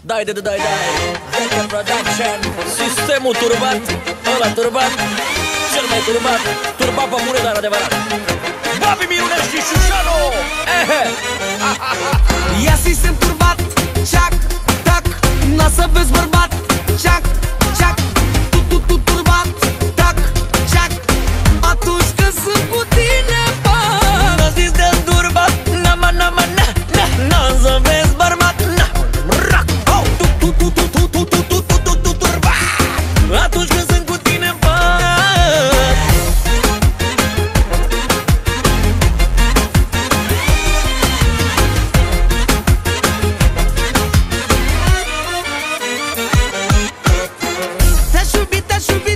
Dai, Hacker Production. Sistemul turbat, ăla turbat, cel mai turbat, turbat pe mure, dar adevărat. Babi Mirunești și Șușanu. Ia sistem turbat, ceac, tac, n-a să vezi bărbat, ceac, ceac, tu turbat, tac, ceac. Atunci când sunt cu tine, bă, n-a zis de turbat, na, n-a să vezi bărbat, na, rac, oh, tu turbat. Atunci când sunt cu tine, bă.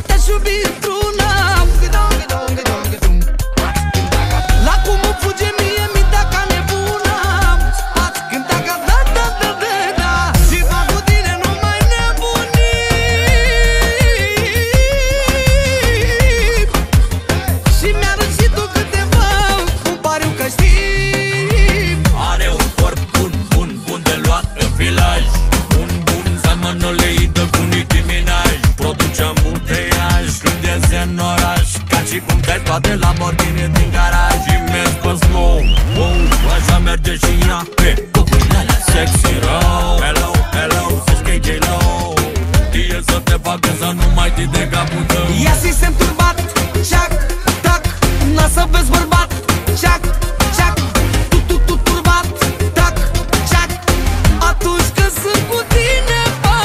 Te-aș iubi într-una. La cum îmi fuge mie mintea ca nebuna. Ați cântat ca da. Și fac cu tine numai nebunii. Și mi-arăt și tu câteva, cum pariu că știi. Are un corp bun de luat în filaj. Bun, seamănă leită cu Nicki Minaj. Produce ambuteiaj când iese în oraș, ca și cum te toate Lamborghini din garaj. Și merg pe slow, așa merge și ea pe copilele sexy rău. Hello, zici că-i J-Lo. Știe să te facă să nu mai ții de capul tău. Ia sistem turbat, ceac, tac, n-a să vezi bărbat, ceac, ceac, tu turbat, tac, ceac. Atunci când sunt cu tine, bă,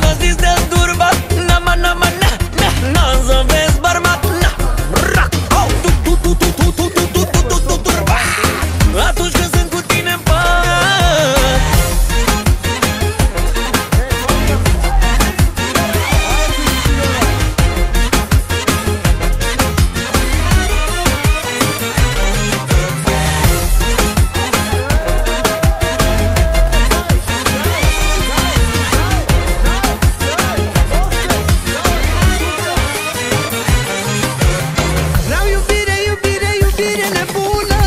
N-a zis de turbat, n-a să vezi bărbat, na, rac, oh, tu turbat. Atunci când sunt cu tine, bă. vreau iubire nebună.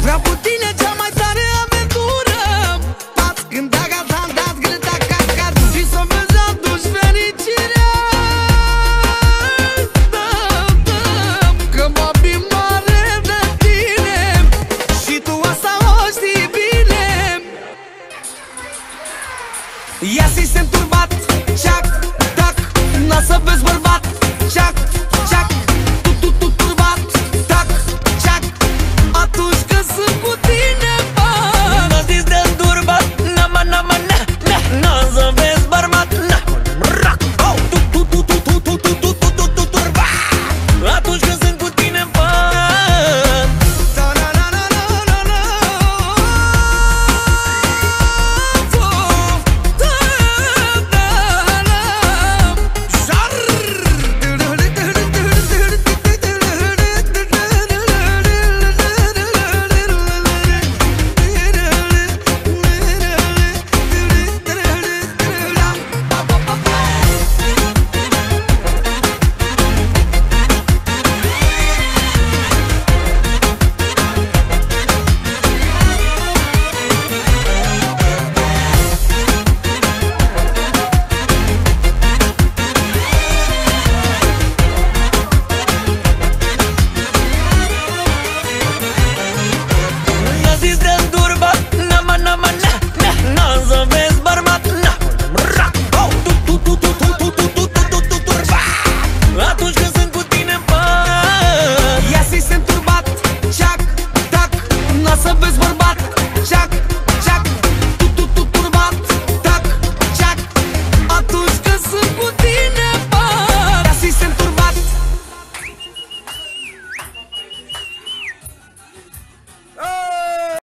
Vreau cu tine cea mai tare aventură. Ați cântat ca dați grăta ca și să vezi atunci fericirea. Că mă abim mare de tine și tu asta o știi bine. Ia sistem turbat, ceac, tac, n-a să vezi bărbat, ceac,